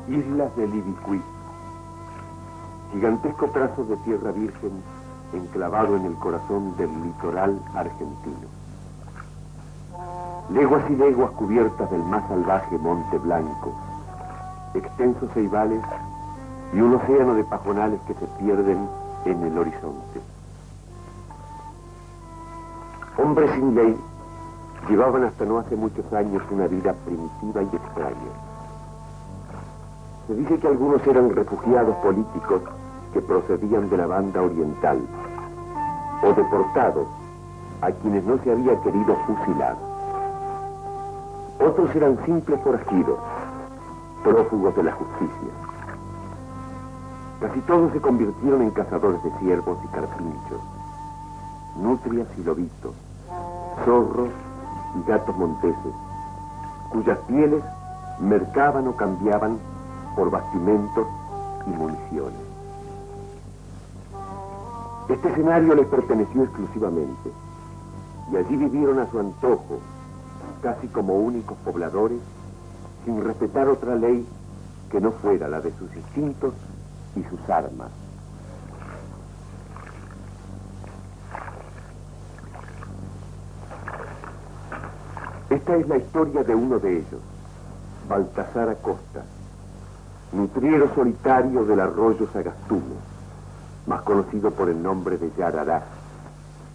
Islas del Ibicuí, gigantesco trazo de tierra virgen enclavado en el corazón del litoral argentino. Leguas y leguas cubiertas del más salvaje Monte Blanco, extensos ceibales y un océano de pajonales que se pierden en el horizonte. Hombres sin ley llevaban hasta no hace muchos años una vida primitiva y extraña. Se dice que algunos eran refugiados políticos que procedían de la banda oriental, o deportados a quienes no se había querido fusilar. Otros eran simples forajidos, prófugos de la justicia. Casi todos se convirtieron en cazadores de ciervos y carpinchos, nutrias y lobitos, zorros y gatos monteses, cuyas pieles mercaban o cambiaban por bastimentos y municiones. Este escenario les perteneció exclusivamente, y allí vivieron a su antojo, casi como únicos pobladores, sin respetar otra ley que no fuera la de sus instintos y sus armas. Esta es la historia de uno de ellos, Baltasar Acosta, nutriero solitario del arroyo Sagastume, más conocido por el nombre de Yarará,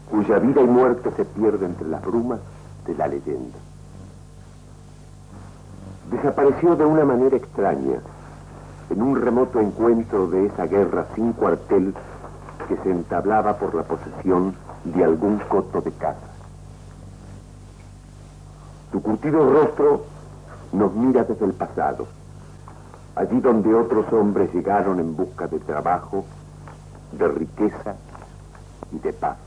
cuya vida y muerte se pierde entre las brumas de la leyenda. Desapareció de una manera extraña, en un remoto encuentro de esa guerra sin cuartel que se entablaba por la posesión de algún coto de caza. Su curtido rostro nos mira desde el pasado, allí donde otros hombres llegaron en busca de trabajo, de riqueza y de paz.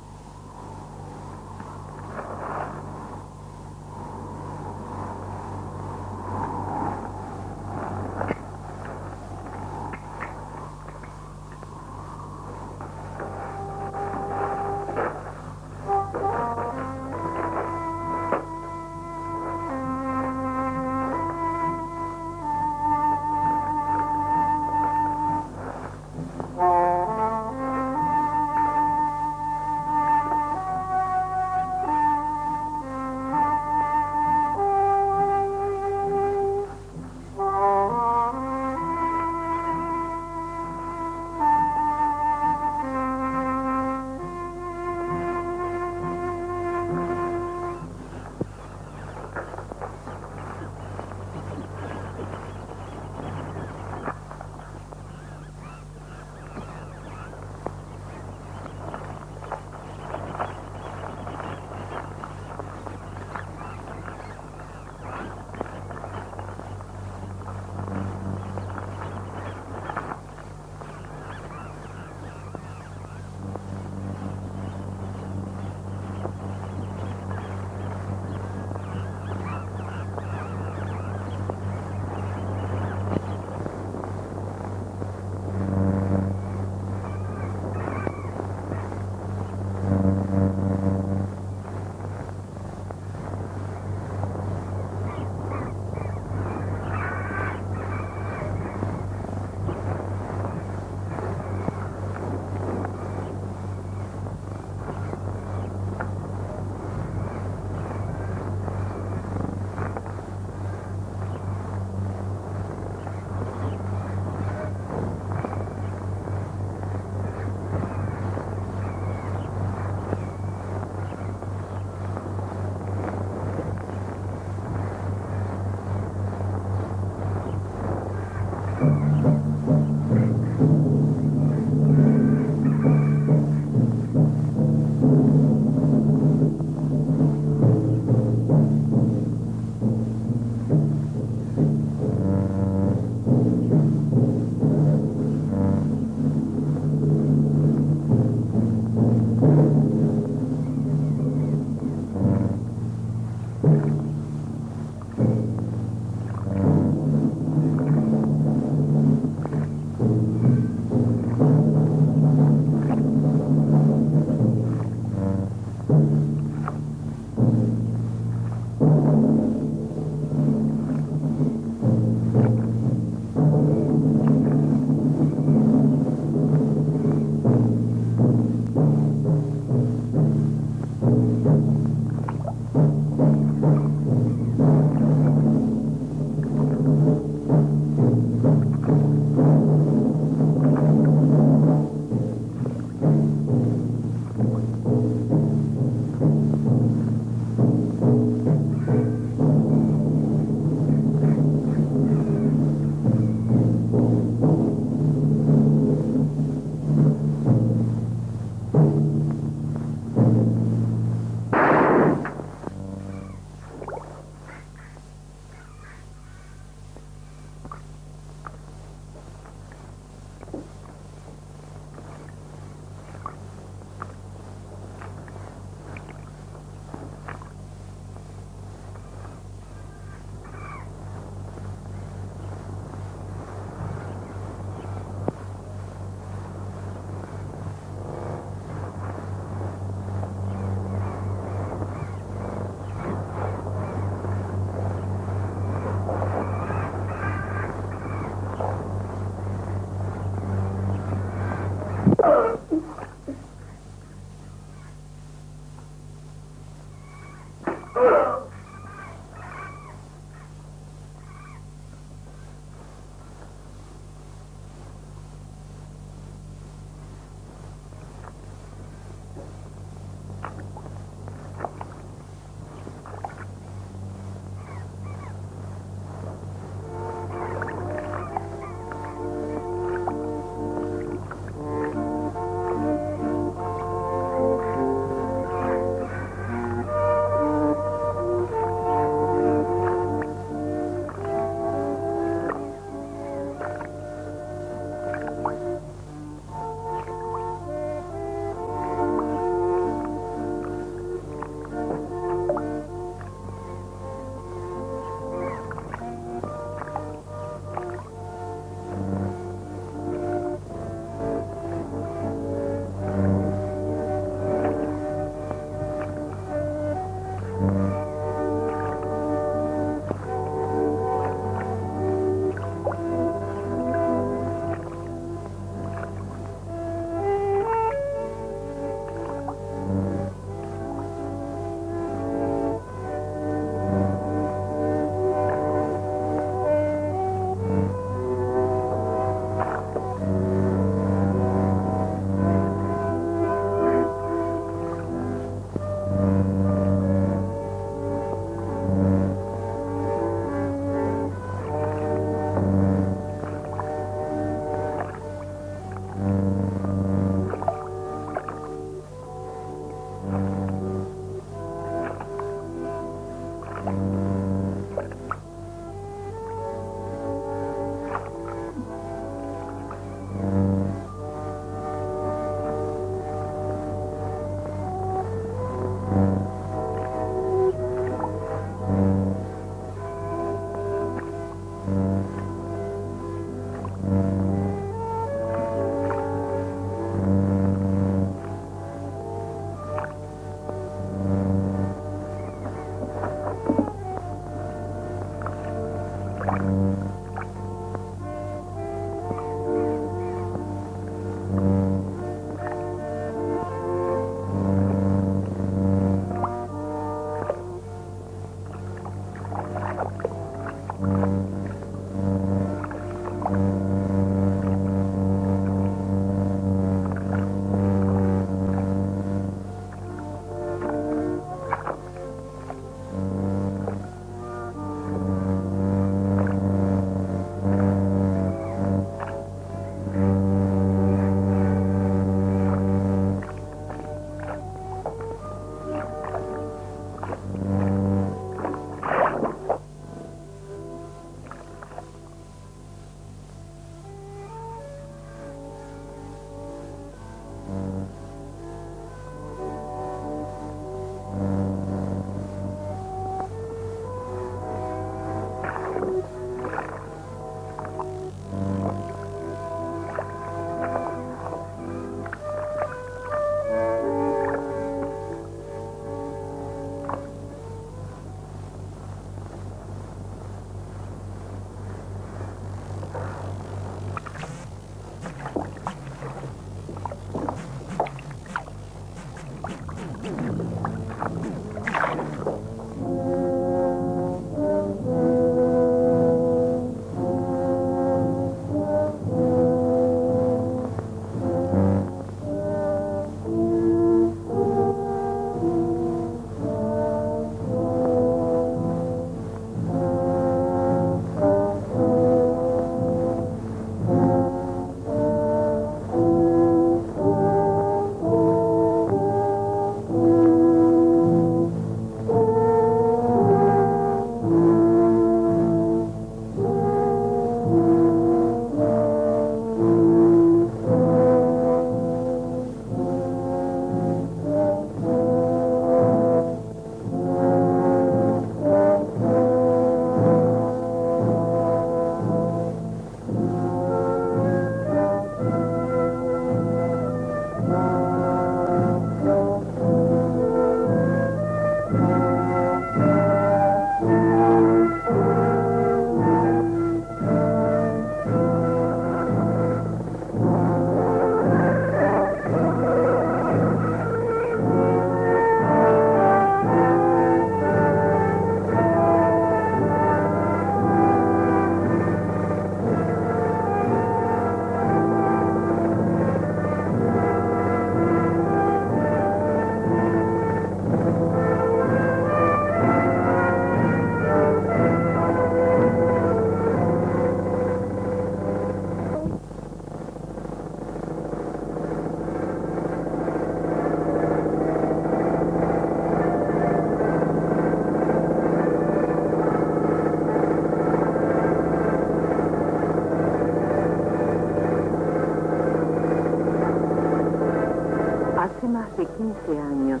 hace 15 años,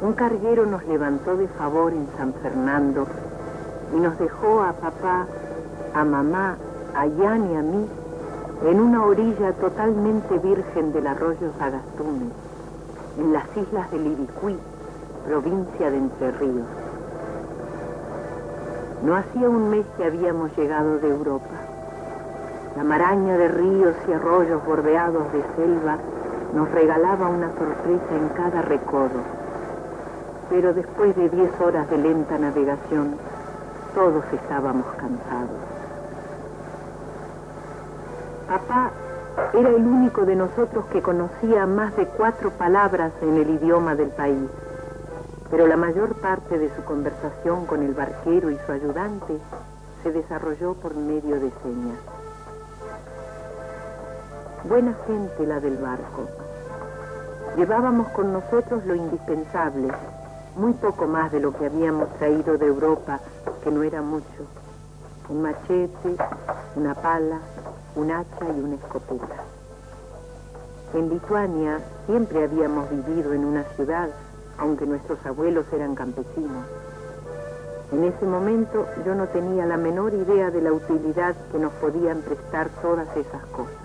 un carguero nos levantó de favor en San Fernando y nos dejó a papá, a mamá, a Jan y a mí en una orilla totalmente virgen del arroyo Sagastume, en las islas del Iricuí, provincia de Entre Ríos. No hacía un mes que habíamos llegado de Europa. La maraña de ríos y arroyos bordeados de selva nos regalaba una sorpresa en cada recodo. Pero después de 10 horas de lenta navegación, todos estábamos cansados. Papá era el único de nosotros que conocía más de 4 palabras en el idioma del país, pero la mayor parte de su conversación con el barquero y su ayudante se desarrolló por medio de señas. Buena gente la del barco. Llevábamos con nosotros lo indispensable, muy poco más de lo que habíamos traído de Europa, que no era mucho. Un machete, una pala, un hacha y una escopeta. En Lituania siempre habíamos vivido en una ciudad aunque nuestros abuelos eran campesinos. En ese momento yo no tenía la menor idea de la utilidad que nos podían prestar todas esas cosas.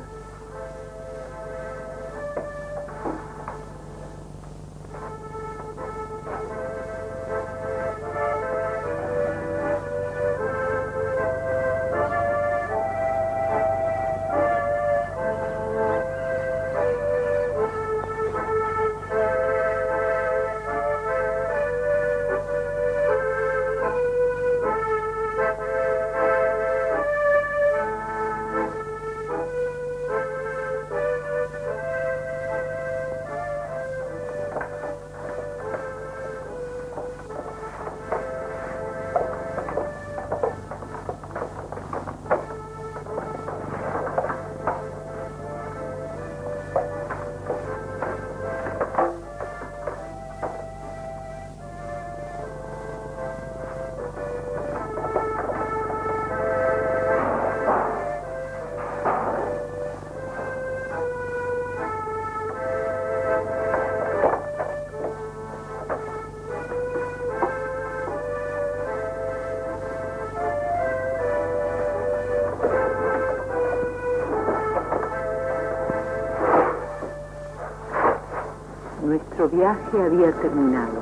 Nuestro viaje había terminado.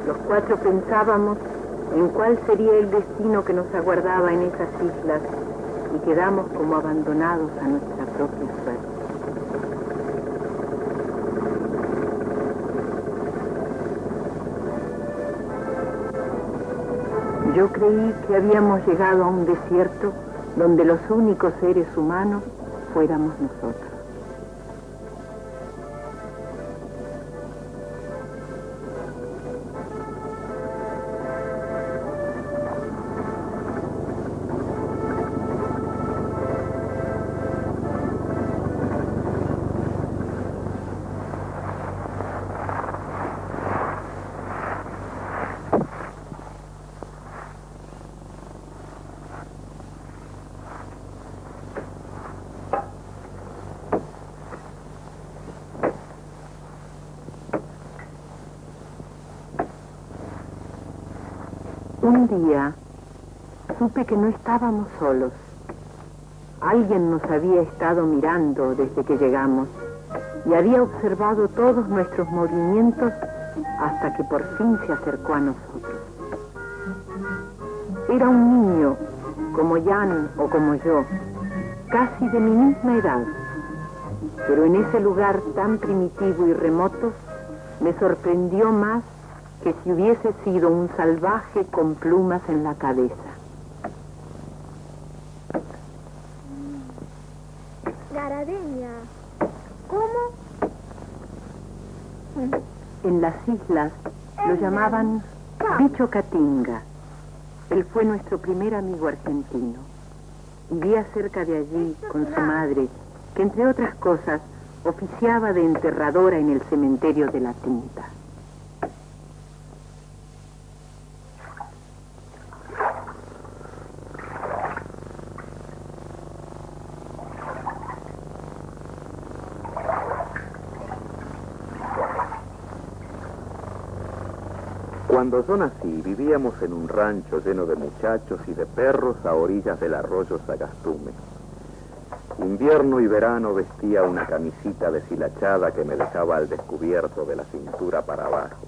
Los cuatro pensábamos en cuál sería el destino que nos aguardaba en esas islas y quedamos como abandonados a nuestra propia suerte. Yo creí que habíamos llegado a un desierto donde los únicos seres humanos fuéramos nosotros. Un día supe que no estábamos solos. Alguien nos había estado mirando desde que llegamos y había observado todos nuestros movimientos hasta que por fin se acercó a nosotros. Era un niño, como Jan o como yo, casi de mi misma edad, pero en ese lugar tan primitivo y remoto me sorprendió más que si hubiese sido un salvaje con plumas en la cabeza. Garadeña. ¿Cómo? En las islas lo llamaban Bicho Catinga. Él fue nuestro primer amigo argentino. Vivía cerca de allí con su madre, que entre otras cosas oficiaba de enterradora en el cementerio de la Tinta. Cuando yo nací, vivíamos en un rancho lleno de muchachos y de perros a orillas del arroyo Sagastume. Invierno y verano vestía una camisita deshilachada que me dejaba al descubierto de la cintura para abajo.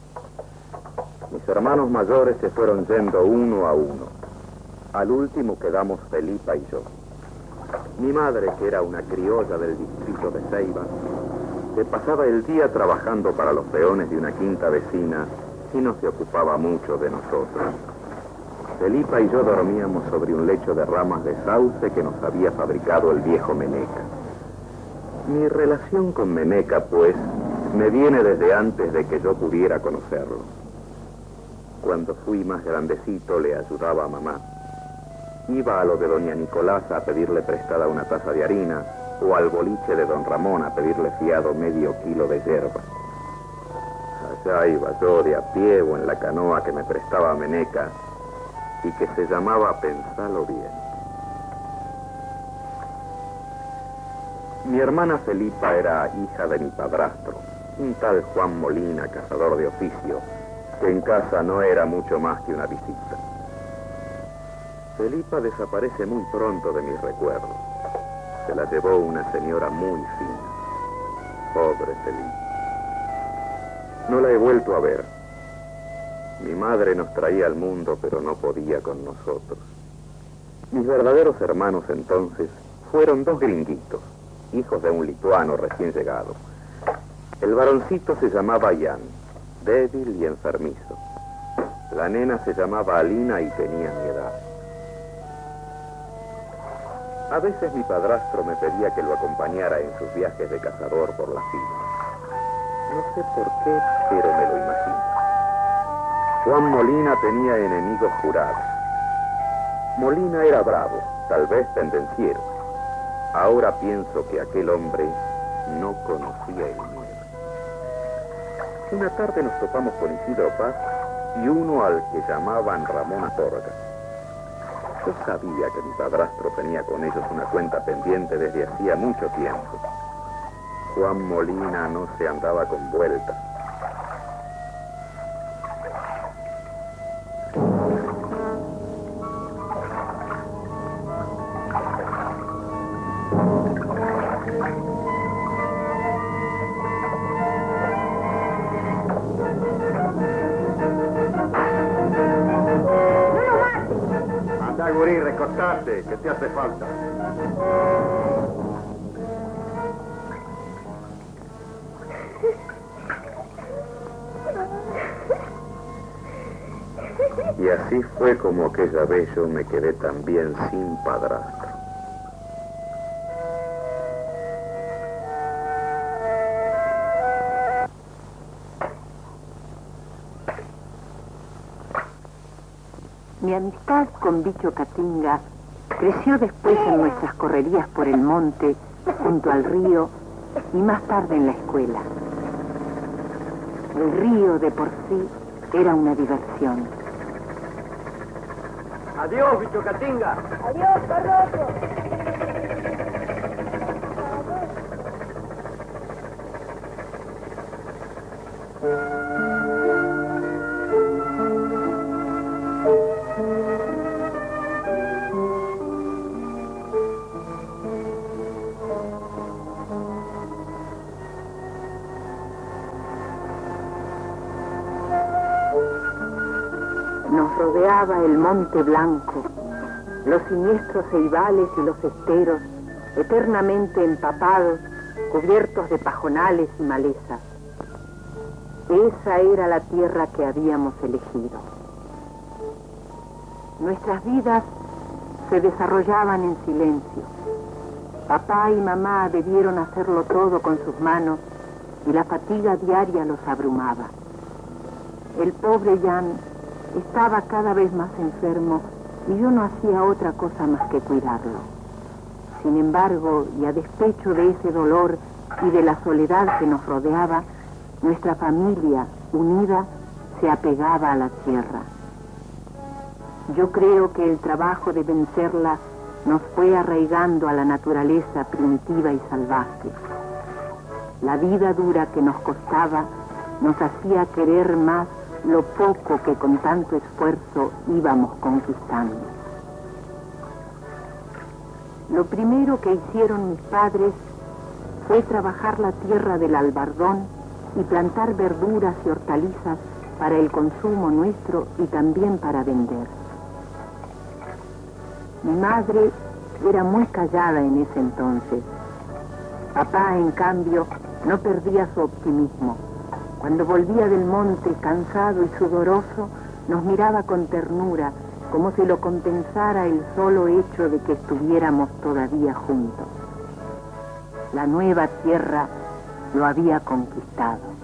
Mis hermanos mayores se fueron yendo uno a uno. Al último quedamos Felipa y yo. Mi madre, que era una criolla del distrito de Ceiba, se pasaba el día trabajando para los peones de una quinta vecina y no se ocupaba mucho de nosotros. Felipa y yo dormíamos sobre un lecho de ramas de sauce que nos había fabricado el viejo Meneca. Mi relación con Meneca, pues, me viene desde antes de que yo pudiera conocerlo. Cuando fui más grandecito le ayudaba a mamá. Iba a lo de doña Nicolasa a pedirle prestada una taza de harina, o al boliche de don Ramón a pedirle fiado medio kilo de yerba. Allá iba yo de a pie o en la canoa que me prestaba Meneca y que se llamaba Pensalo Bien. Mi hermana Felipa era hija de mi padrastro, un tal Juan Molina, cazador de oficio, que en casa no era mucho más que una visita. Felipa desaparece muy pronto de mis recuerdos. Se la llevó una señora muy fina. Pobre Felipa. No la he vuelto a ver. Mi madre nos traía al mundo, pero no podía con nosotros. Mis verdaderos hermanos entonces fueron dos gringuitos, hijos de un lituano recién llegado. El varoncito se llamaba Jan, débil y enfermizo. La nena se llamaba Alina y tenía mi edad. A veces mi padrastro me pedía que lo acompañara en sus viajes de cazador por las islas. No sé por qué, pero me lo imagino. Juan Molina tenía enemigos jurados. Molina era bravo, tal vez pendenciero. Ahora pienso que aquel hombre no conocía el miedo. Una tarde nos topamos con Isidro Paz y uno al que llamaban Ramón Atorga. Yo sabía que mi padrastro tenía con ellos una cuenta pendiente desde hacía mucho tiempo. Juan Molina no se andaba con vueltas. Gurí, recostate, que te hace falta. Y así fue como aquella vez yo me quedé también sin padrastro. Mi amistad con Bicho Catinga creció después en nuestras correrías por el monte, junto al río y más tarde en la escuela. El río de por sí era una diversión. Adiós, Bicho Catinga. Adiós, Carroto. Nos rodeaba el Monte Blanco, los siniestros ceibales y los esteros, eternamente empapados, cubiertos de pajonales y malezas. Esa era la tierra que habíamos elegido. Nuestras vidas se desarrollaban en silencio. Papá y mamá debieron hacerlo todo con sus manos y la fatiga diaria los abrumaba. El pobre Jan estaba cada vez más enfermo y yo no hacía otra cosa más que cuidarlo. Sin embargo, y a despecho de ese dolor y de la soledad que nos rodeaba, nuestra familia, unida, se apegaba a la tierra. Yo creo que el trabajo de vencerla nos fue arraigando a la naturaleza primitiva y salvaje. La vida dura que nos costaba nos hacía querer más lo poco que con tanto esfuerzo íbamos conquistando. Lo primero que hicieron mis padres fue trabajar la tierra del albardón y plantar verduras y hortalizas para el consumo nuestro y también para vender. Mi madre era muy callada en ese entonces. Papá, en cambio, no perdía su optimismo. Cuando volvía del monte, cansado y sudoroso, nos miraba con ternura, como si lo compensara el solo hecho de que estuviéramos todavía juntos. La nueva tierra lo había conquistado.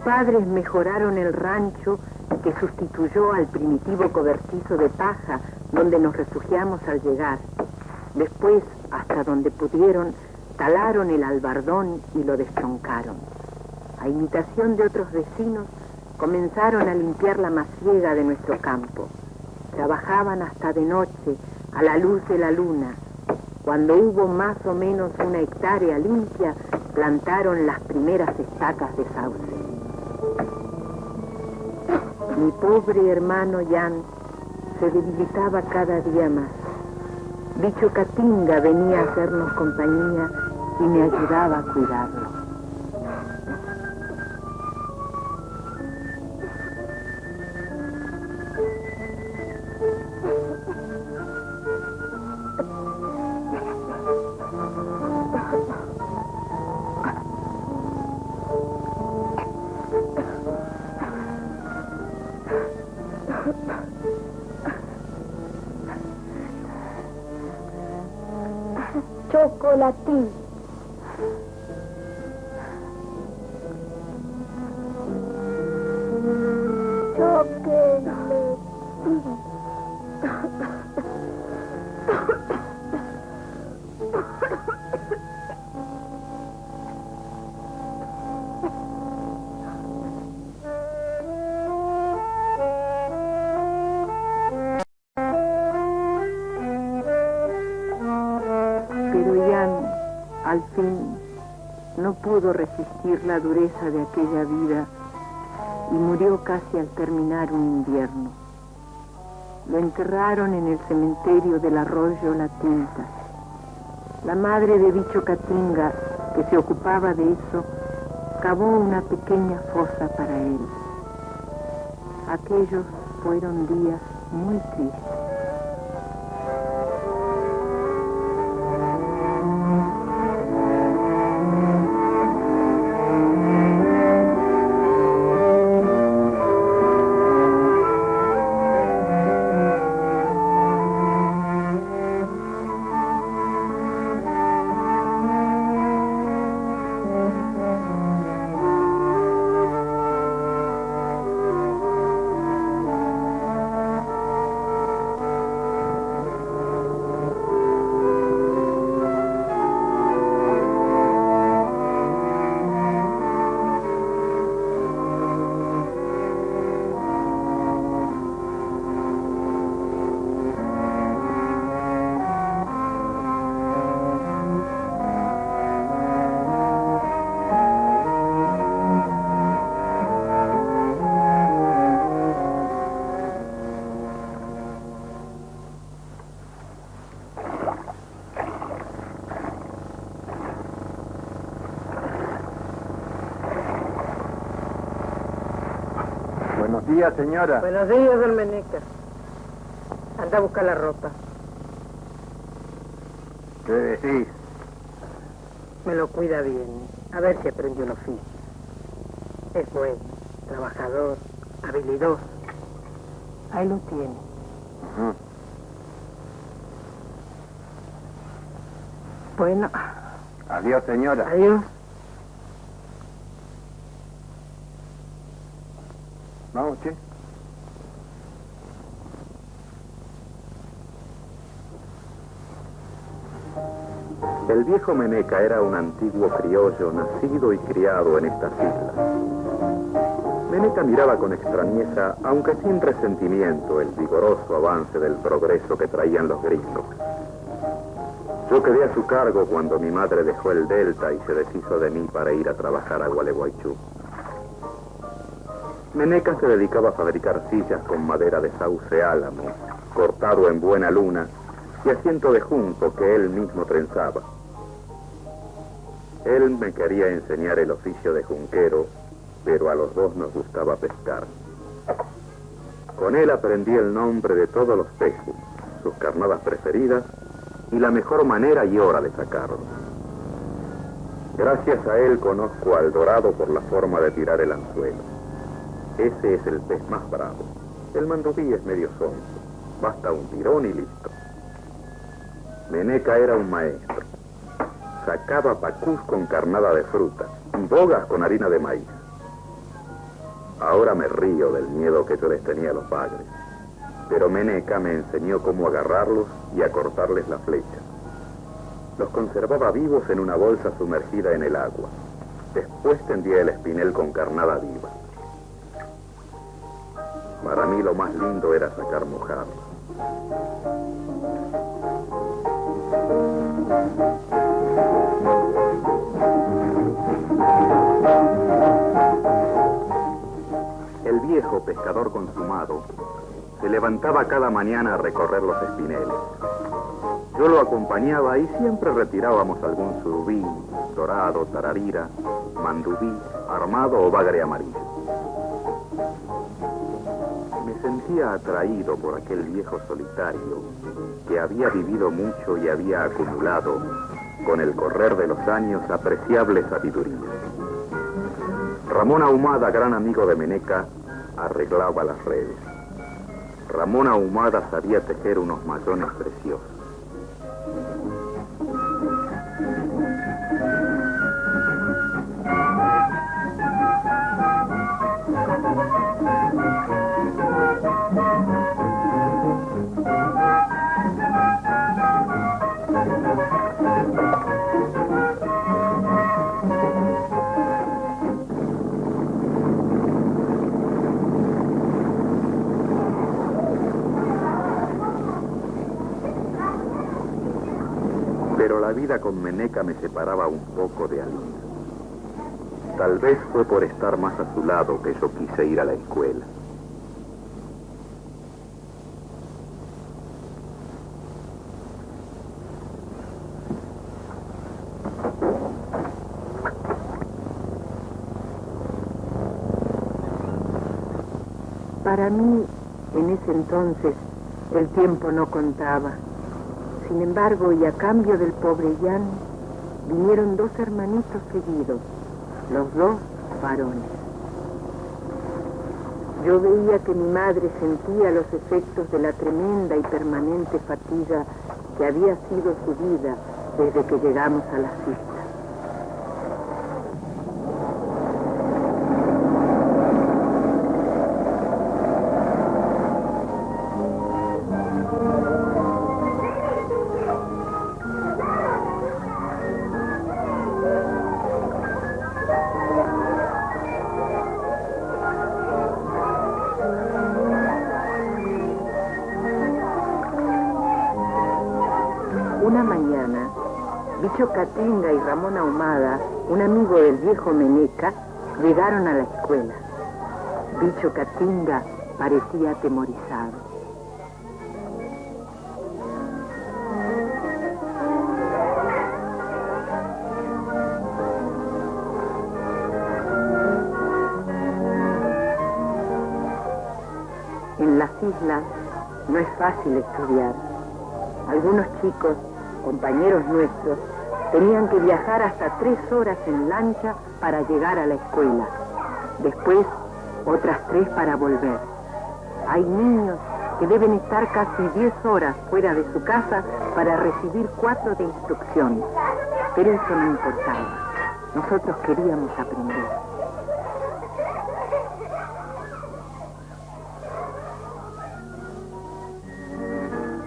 padres mejoraron el rancho que sustituyó al primitivo cobertizo de paja donde nos refugiamos al llegar. Después, hasta donde pudieron, talaron el albardón y lo destroncaron. A imitación de otros vecinos, comenzaron a limpiar la masiega de nuestro campo. Trabajaban hasta de noche, a la luz de la luna. Cuando hubo más o menos 1 hectárea limpia, plantaron las primeras estacas de sauce. Mi pobre hermano Jan se debilitaba cada día más. Bicho Catinga venía a hacernos compañía y me ayudaba a cuidarlo. Chocolatín. Al fin, no pudo resistir la dureza de aquella vida y murió casi al terminar un invierno. Lo enterraron en el cementerio del arroyo La Tinta. La madre de Bicho Catinga, que se ocupaba de eso, cavó una pequeña fosa para él. Aquellos fueron días muy tristes. Buenos días, señora. Buenos días, don Meneca. Anda a buscar la ropa. ¿Qué decís? Me lo cuida bien. A ver si aprende un oficio. Es bueno, trabajador, habilidoso. Ahí lo tiene. Bueno. Adiós, señora. Adiós. Vamos, che. El viejo Meneca era un antiguo criollo nacido y criado en estas islas. Meneca miraba con extrañeza, aunque sin resentimiento, el vigoroso avance del progreso que traían los gringos. Yo quedé a su cargo cuando mi madre dejó el Delta y se deshizo de mí para ir a trabajar a Gualeguaychú. Meneca se dedicaba a fabricar sillas con madera de sauce álamo, cortado en buena luna, y asiento de junco que él mismo trenzaba. Él me quería enseñar el oficio de junquero, pero a los dos nos gustaba pescar. Con él aprendí el nombre de todos los peces, sus carnadas preferidas y la mejor manera y hora de sacarlos. Gracias a él conozco al dorado por la forma de tirar el anzuelo. Ese es el pez más bravo. El mandubí es medio sonso. Basta un tirón y listo. Meneca era un maestro. Sacaba pacús con carnada de fruta y bogas con harina de maíz. Ahora me río del miedo que yo les tenía a los bagres, pero Meneca me enseñó cómo agarrarlos y a cortarles la flecha. Los conservaba vivos en una bolsa sumergida en el agua. Después tendía el espinel con carnada viva. Para mí lo más lindo era sacar mojarra. El viejo pescador consumado se levantaba cada mañana a recorrer los espineles. Yo lo acompañaba y siempre retirábamos algún surubí, dorado, tararira, mandubí, armado o bagre amarillo. Me sentía atraído por aquel viejo solitario que había vivido mucho y había acumulado, con el correr de los años, apreciable sabiduría. Ramón Ahumada, gran amigo de Meneca, arreglaba las redes. Ramón Ahumada sabía tejer unos mayones preciosos. Pero la vida con Meneca me separaba un poco de Alina. Tal vez fue por estar más a su lado que yo quise ir a la escuela. Para mí, en ese entonces, el tiempo no contaba. Sin embargo, y a cambio del pobre Jan, vinieron dos hermanitos seguidos, los dos varones. Yo veía que mi madre sentía los efectos de la tremenda y permanente fatiga que había sido su vida desde que llegamos a las islas. Una mañana, Bicho Catinga y Ramón Ahumada, un amigo del viejo Meneca, llegaron a la escuela. Bicho Catinga parecía atemorizado. En las islas no es fácil estudiar. Algunos chicos, compañeros nuestros, tenían que viajar hasta 3 horas en lancha para llegar a la escuela. Después, otras 3 para volver. Hay niños que deben estar casi 10 horas fuera de su casa para recibir 4 de instrucción. Pero eso no importaba. Nosotros queríamos aprender.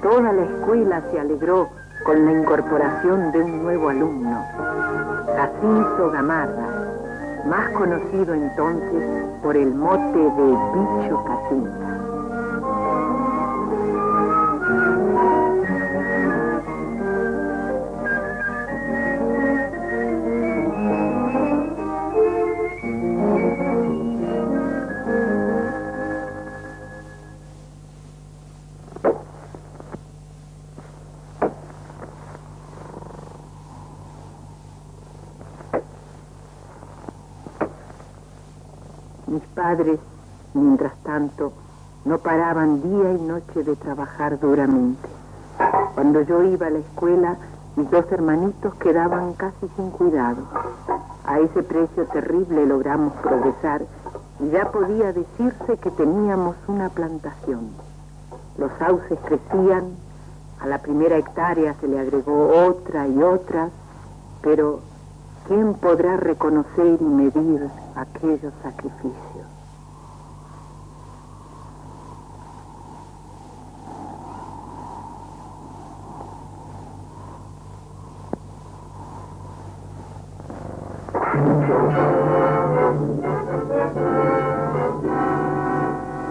Toda la escuela se alegró con la incorporación de un nuevo alumno, Jacinto Gamarra, más conocido entonces por el mote de Bicho Catinga. Mis padres, mientras tanto, no paraban día y noche de trabajar duramente. Cuando yo iba a la escuela, mis 2 hermanitos quedaban casi sin cuidado. A ese precio terrible logramos progresar y ya podía decirse que teníamos una plantación. Los sauces crecían, a la primera hectárea se le agregó otra y otra, pero ¿quién podrá reconocer y medir aquellos sacrificios?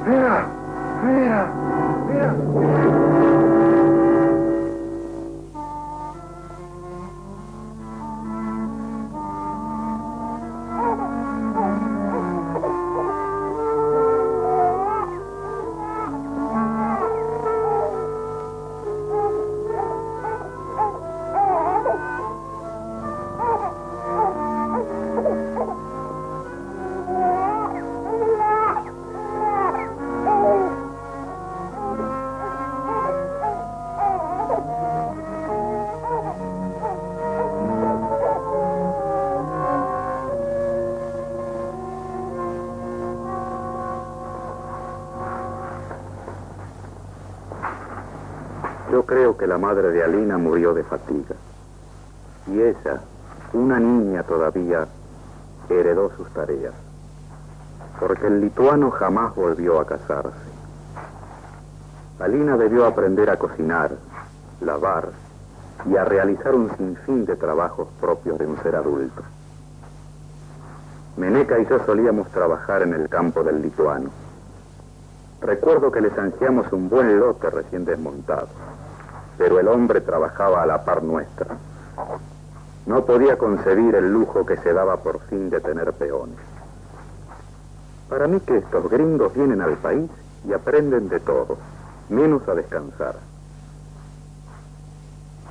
Mira, mira, mira. Yo creo que la madre de Alina murió de fatiga. Y ella, una niña todavía, heredó sus tareas. Porque el lituano jamás volvió a casarse. Alina debió aprender a cocinar, lavar y a realizar un sinfín de trabajos propios de un ser adulto. Meneca y yo solíamos trabajar en el campo del lituano. Recuerdo que les ansiamos un buen lote recién desmontado, pero el hombre trabajaba a la par nuestra. No podía concebir el lujo que se daba por fin de tener peones. Para mí que estos gringos vienen al país y aprenden de todo, menos a descansar.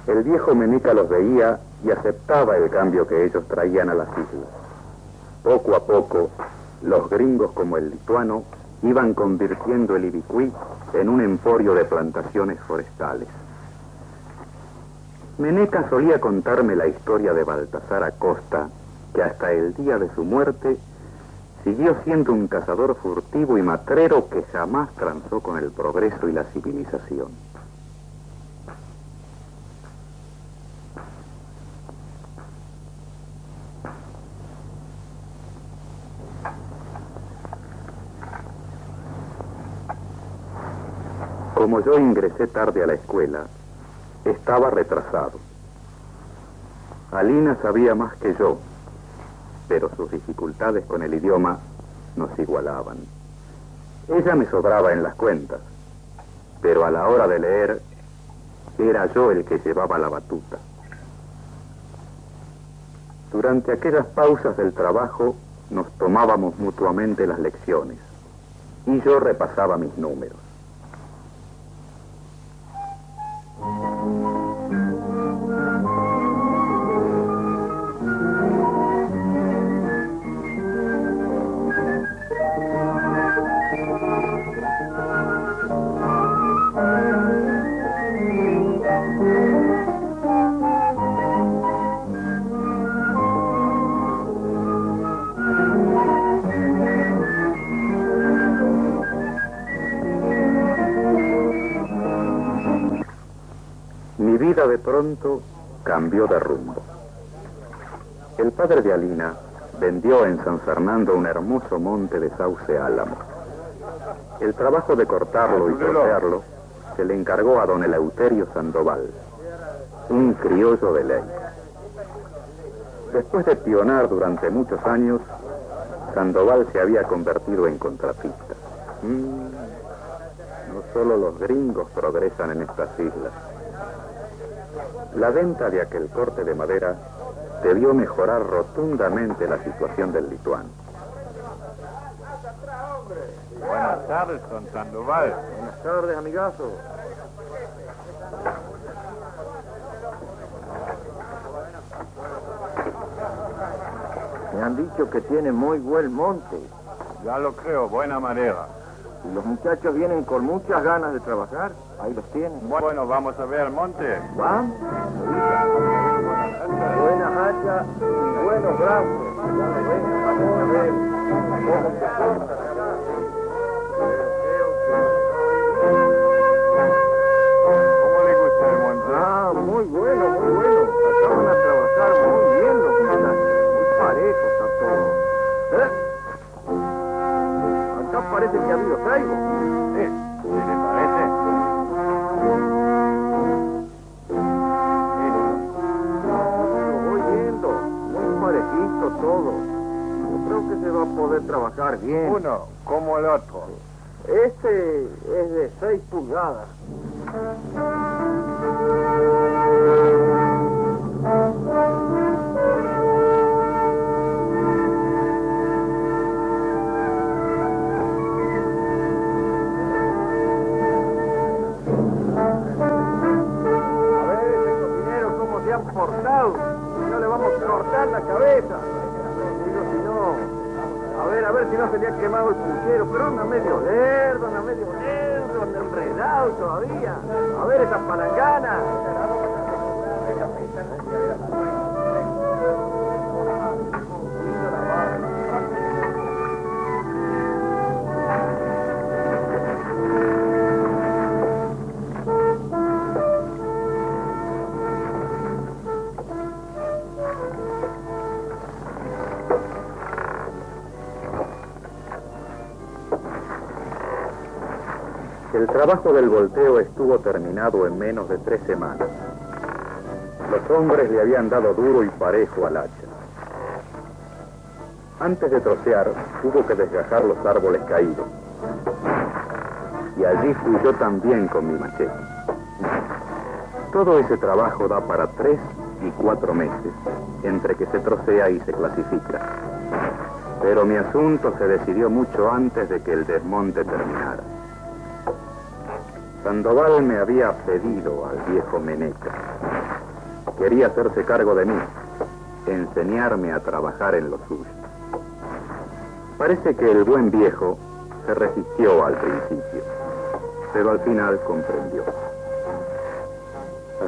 El viejo Meneca los veía y aceptaba el cambio que ellos traían a las islas. Poco a poco, los gringos como el lituano iban convirtiendo el Ibicuí en un emporio de plantaciones forestales. Meneca solía contarme la historia de Baltasar Acosta, que hasta el día de su muerte siguió siendo un cazador furtivo y matrero que jamás transó con el progreso y la civilización. Como yo ingresé tarde a la escuela, estaba retrasado. Alina sabía más que yo, pero sus dificultades con el idioma nos igualaban. Ella me sobraba en las cuentas, pero a la hora de leer, era yo el que llevaba la batuta. Durante aquellas pausas del trabajo, nos tomábamos mutuamente las lecciones, y yo repasaba mis números. Mi vida de pronto cambió de rumbo. El padre de Alina vendió en San Fernando un hermoso monte de sauce álamo. El trabajo de cortarlo y trocearlo se le encargó a don Eleuterio Sandoval, un criollo de ley. Después de pionar durante muchos años, Sandoval se había convertido en contratista. No solo los gringos progresan en estas islas. La venta de aquel corte de madera debió mejorar rotundamente la situación del lituano. Buenas tardes, don Sandoval. Buenas tardes, amigazo. Me han dicho que tiene muy buen monte. Ya lo creo, buena madera. Y los muchachos vienen con muchas ganas de trabajar. Ahí los tienen. Bueno, vamos a ver el monte. ¿Vamos? Buena hacha y buenos brazos. Ya lo ven, vamos a ver cómo se corta. ¿Cómo le gusta el monte? Ah, muy bueno, muy bueno. Acá van a trabajar muy bien los muchachos. Muy parejo está todo. Acá parece que ha habido traigo. Sí, ¿qué le parece? Lo voy viendo. Muy parejito. visto todo. Yo creo que se va a poder trabajar bien. Uno, como el otro. Este es de 6 pulgadas. Portado, no le vamos a cortar la cabeza. Digo, si no, a ver si no se le ha quemado el puchero, pero anda medio lerdo, anda enredado todavía. A ver esas palanganas. El trabajo del volteo estuvo terminado en menos de 3 semanas. Los hombres le habían dado duro y parejo al hacha. Antes de trocear, hubo que desgajar los árboles caídos. Y allí fui yo también con mi machete. Todo ese trabajo da para 3 y 4 meses, entre que se trocea y se clasifica. Pero mi asunto se decidió mucho antes de que el desmonte terminara. Sandoval me había pedido al viejo Meneca. Quería hacerse cargo de mí, enseñarme a trabajar en lo suyo. Parece que el buen viejo se resistió al principio, pero al final comprendió.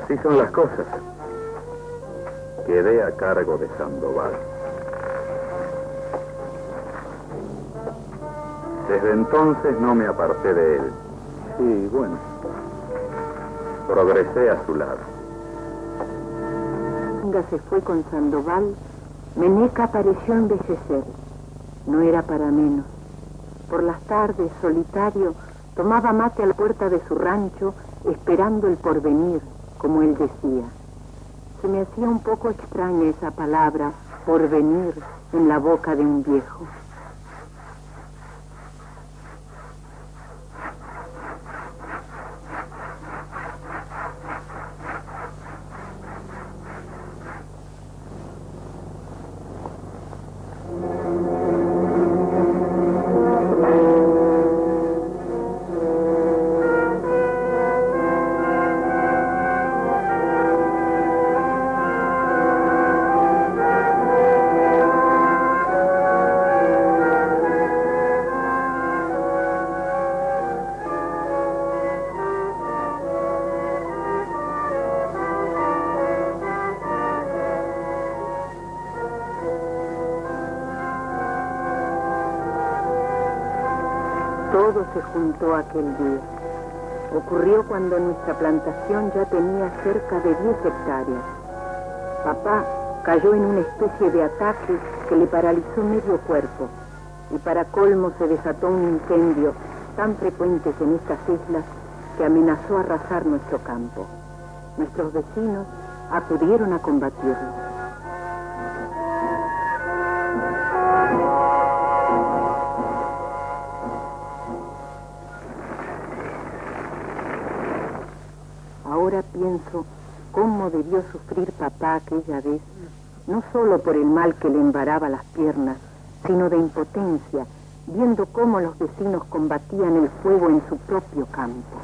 Así son las cosas. Quedé a cargo de Sandoval. Desde entonces no me aparté de él. Sí, bueno, progresé a su lado. Se fue con Sandoval, Meneca pareció envejecer. No era para menos. Por las tardes, solitario, tomaba mate a la puerta de su rancho, esperando el porvenir, como él decía. Se me hacía un poco extraña esa palabra, porvenir, en la boca de un viejo. Todo se juntó aquel día. Ocurrió cuando nuestra plantación ya tenía cerca de 10 hectáreas. Papá cayó en una especie de ataque que le paralizó medio cuerpo, y para colmo se desató un incendio tan frecuente en estas islas que amenazó arrasar nuestro campo. Nuestros vecinos acudieron a combatirlo. Ahora pienso cómo debió sufrir papá aquella vez, no solo por el mal que le embaraba las piernas, sino de impotencia, viendo cómo los vecinos combatían el fuego en su propio campo.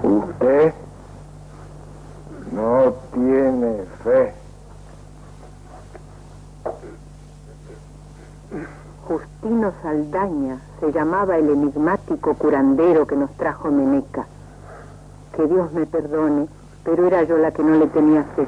Usted no tiene fe. Justino Saldaña se llamaba el enigmático curandero que nos trajo Meneca. Que Dios me perdone, pero era yo la que no le tenía fe.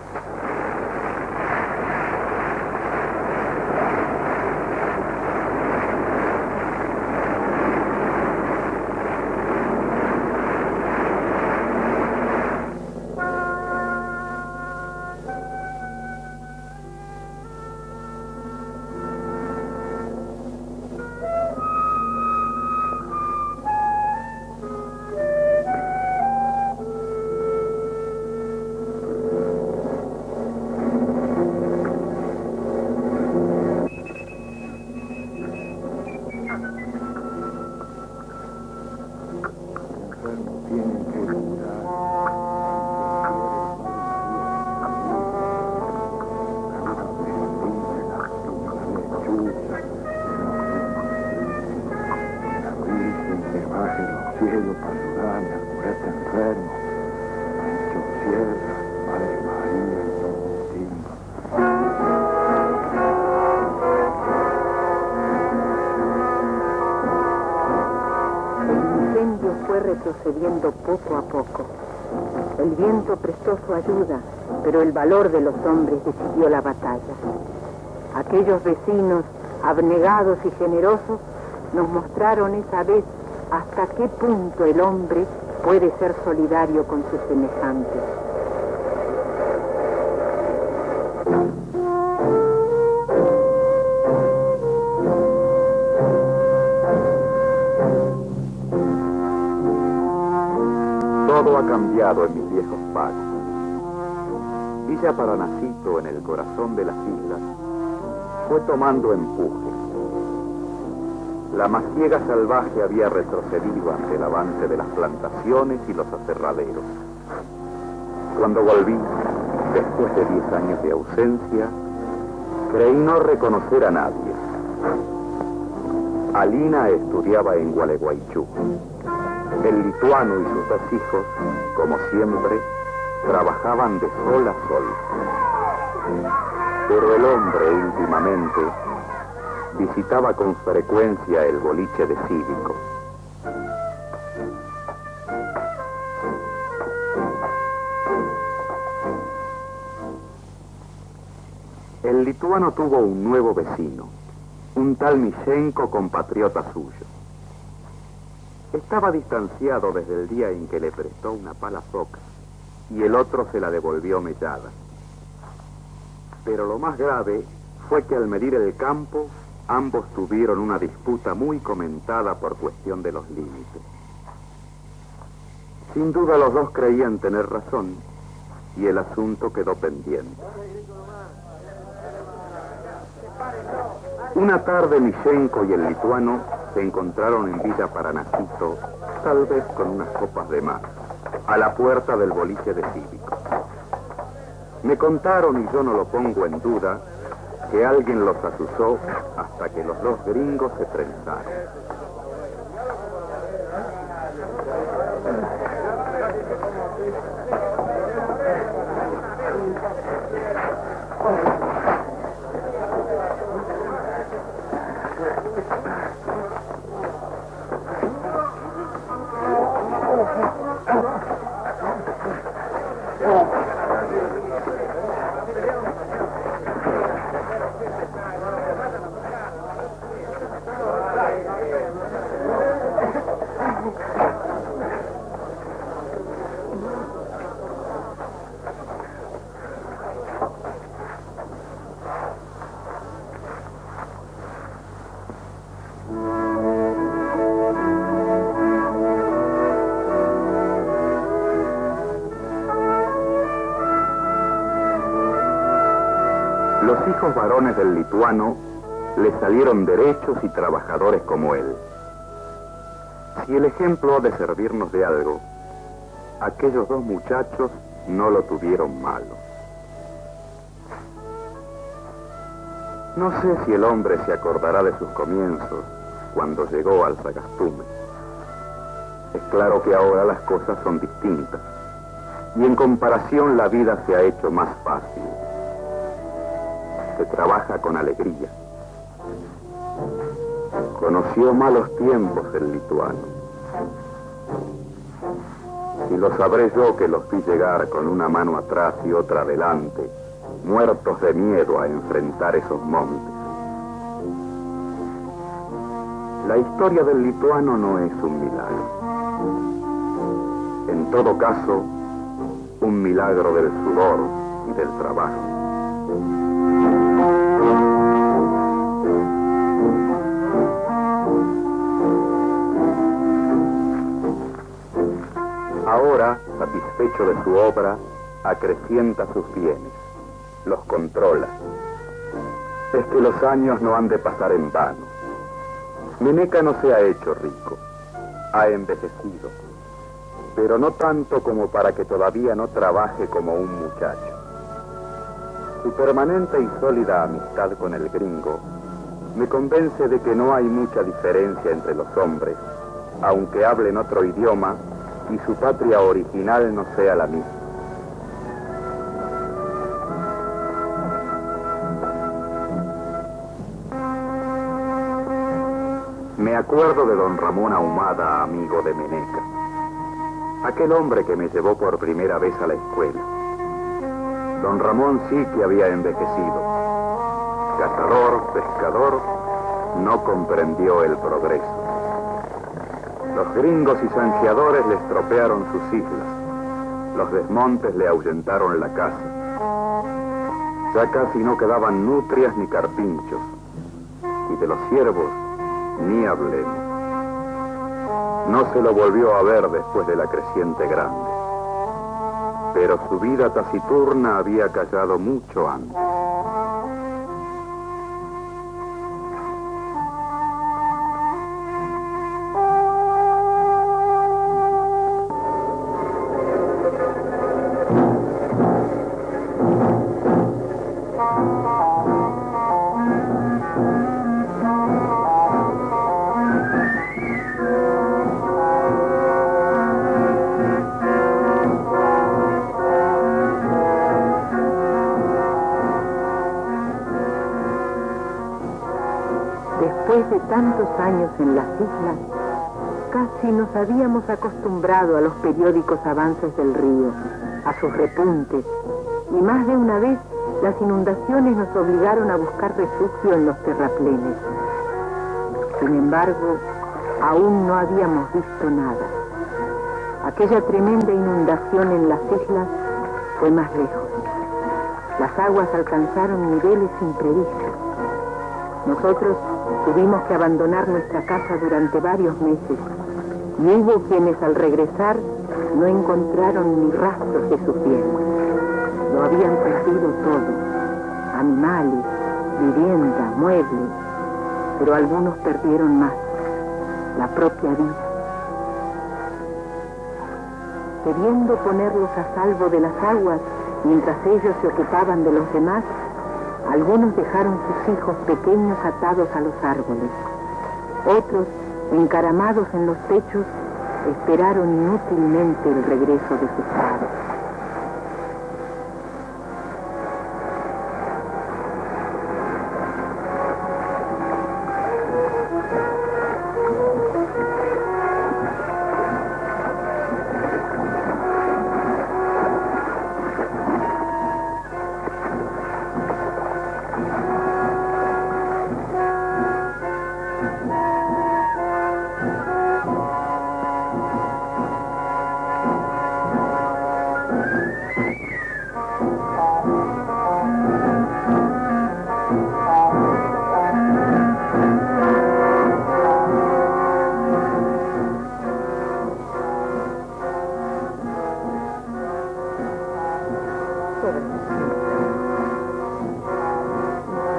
Retrocediendo poco a poco. El viento prestó su ayuda, pero el valor de los hombres decidió la batalla. Aquellos vecinos, abnegados y generosos, nos mostraron esa vez hasta qué punto el hombre puede ser solidario con sus semejantes. Todo ha cambiado en mis viejos pagos. Villa Paranacito, en el corazón de las islas, fue tomando empuje. La masiega salvaje había retrocedido ante el avance de las plantaciones y los aserraderos. Cuando volví, después de 10 años de ausencia, creí no reconocer a nadie. Alina estudiaba en Gualeguaychú. El lituano y sus 2 hijos, como siempre, trabajaban de sol a sol. Pero el hombre, últimamente, visitaba con frecuencia el boliche de Cívico. El lituano tuvo un nuevo vecino, un tal Mishenko, compatriota suyo. Estaba distanciado desde el día en que le prestó una pala foca y el otro se la devolvió mellada. Pero lo más grave fue que al medir el campo, ambos tuvieron una disputa muy comentada por cuestión de los límites. Sin duda los dos creían tener razón y el asunto quedó pendiente. Una tarde Mishenko y el lituano se encontraron en Villa Paranacito, tal vez con unas copas de más, a la puerta del boliche de Cívico. Me contaron, y yo no lo pongo en duda, que alguien los asusó hasta que los 2 gringos se trenzaron. Los hijos varones del lituano le salieron derechos y trabajadores como él. Si el ejemplo ha de servirnos de algo, aquellos 2 muchachos no lo tuvieron malo. No sé si el hombre se acordará de sus comienzos, cuando llegó al Sagastume. Es claro que ahora las cosas son distintas y en comparación la vida se ha hecho más fácil. Se trabaja con alegría. Conoció malos tiempos el lituano. Y lo sabré yo que los vi llegar con una mano atrás y otra adelante, muertos de miedo a enfrentar esos montes. La historia del lituano no es un milagro. En todo caso, un milagro del sudor y del trabajo. Ahora, satisfecho de su obra, acrecienta sus bienes, los controla. Es que los años no han de pasar en vano. Meneca no se ha hecho rico, ha envejecido, pero no tanto como para que todavía no trabaje como un muchacho. Su permanente y sólida amistad con el gringo me convence de que no hay mucha diferencia entre los hombres, aunque hablen otro idioma y su patria original no sea la misma. Me acuerdo de don Ramón Ahumada, amigo de Meneca, aquel hombre que me llevó por primera vez a la escuela. Don Ramón sí que había envejecido. Cazador, pescador, no comprendió el progreso. Los gringos y sanciadores le estropearon sus islas. Los desmontes le ahuyentaron la casa. Ya casi no quedaban nutrias ni carpinchos. Y de los ciervos, ni hablemos. No se lo volvió a ver después de la creciente grande. Pero su vida taciturna había callado mucho antes. Después de tantos años en las islas, casi nos habíamos acostumbrado a los periódicos avances del río, a sus repuntes, y más de una vez las inundaciones nos obligaron a buscar refugio en los terraplenes. Sin embargo, aún no habíamos visto nada. Aquella tremenda inundación en las islas fue más lejos. Las aguas alcanzaron niveles imprevistos. Nosotros tuvimos que abandonar nuestra casa durante varios meses y hubo quienes al regresar no encontraron ni rastros de sus bienes. Lo habían perdido todo: animales, vivienda, muebles, pero algunos perdieron más: la propia vida. Queriendo ponerlos a salvo de las aguas mientras ellos se ocupaban de los demás, algunos dejaron sus hijos pequeños atados a los árboles. Otros, encaramados en los techos, esperaron inútilmente el regreso de sus padres.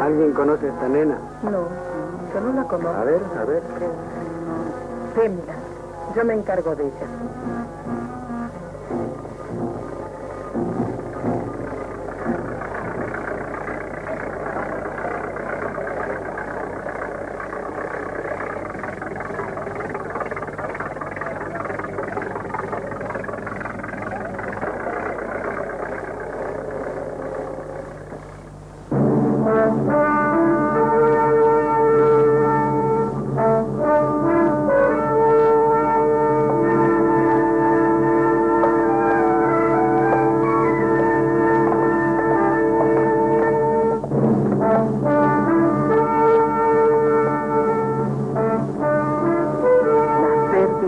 ¿Alguien conoce a esta nena? No, yo no la conozco. A ver. Sí, mira, yo me encargo de ella.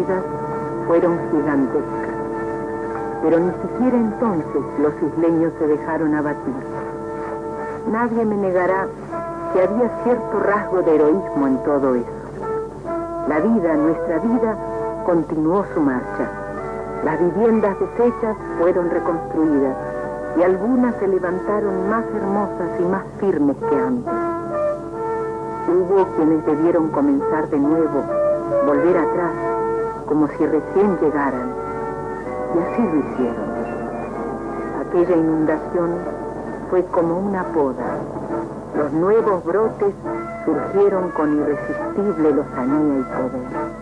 vidas fueron gigantescas. Pero ni siquiera entonces los isleños se dejaron abatir. Nadie me negará que había cierto rasgo de heroísmo en todo eso. La vida, nuestra vida, continuó su marcha. Las viviendas deshechas fueron reconstruidas y algunas se levantaron más hermosas y más firmes que antes. Hubo quienes debieron comenzar de nuevo, volver atrás, como si recién llegaran, y así lo hicieron. Aquella inundación fue como una poda. Los nuevos brotes surgieron con irresistible lozanía y poder.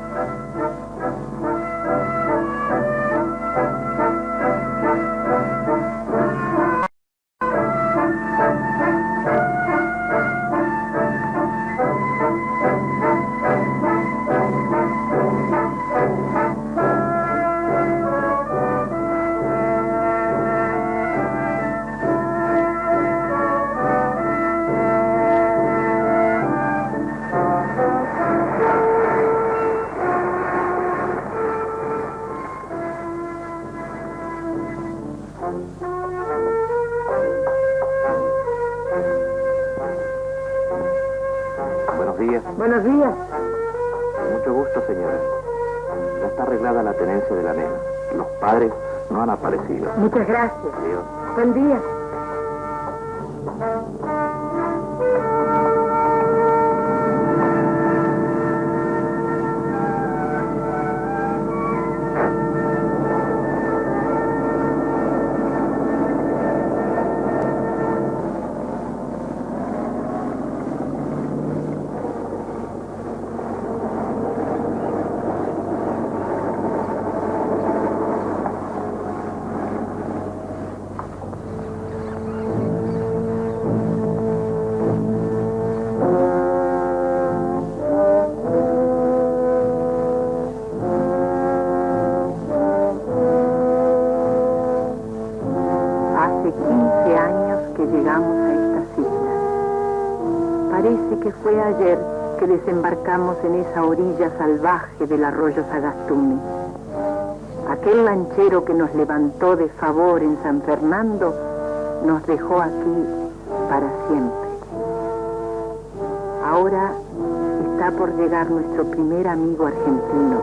Buenos días. Mucho gusto, señora. Ya está arreglada la tenencia de la nena. Los padres no han aparecido. Muchas gracias. Adiós. Buen día. Hace 15 años que llegamos a estas islas. Parece que fue ayer que desembarcamos en esa orilla salvaje del arroyo Sagastuni. Aquel lanchero que nos levantó de favor en San Fernando nos dejó aquí para siempre. Ahora está por llegar nuestro primer amigo argentino,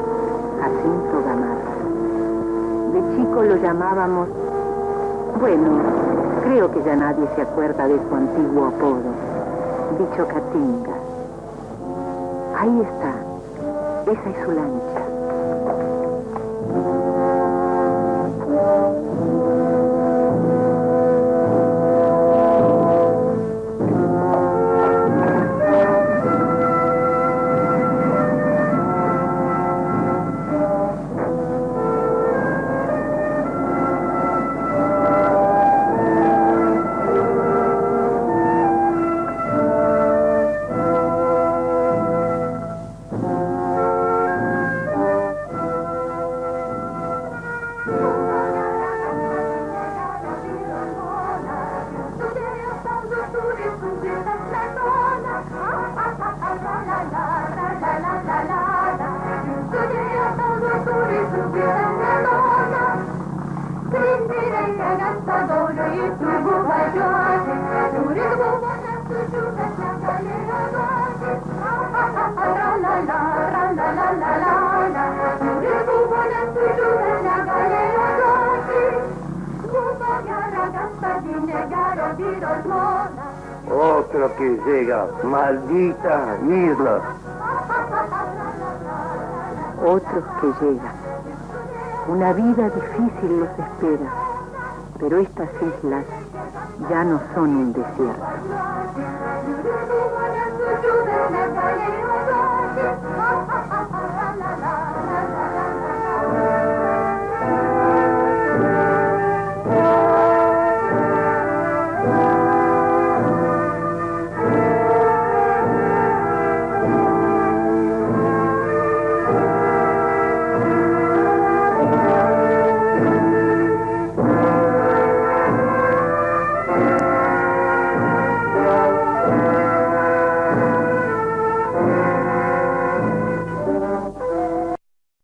Jacinto Gamarra. De chico lo llamábamos... Bueno, creo que ya nadie se acuerda de su antiguo apodo, Bicho Catinga. Ahí está, esa es su lancha. Otro que llega, maldita isla. Otros que llegan. Una vida difícil los espera, pero estas islas ya no son un desierto.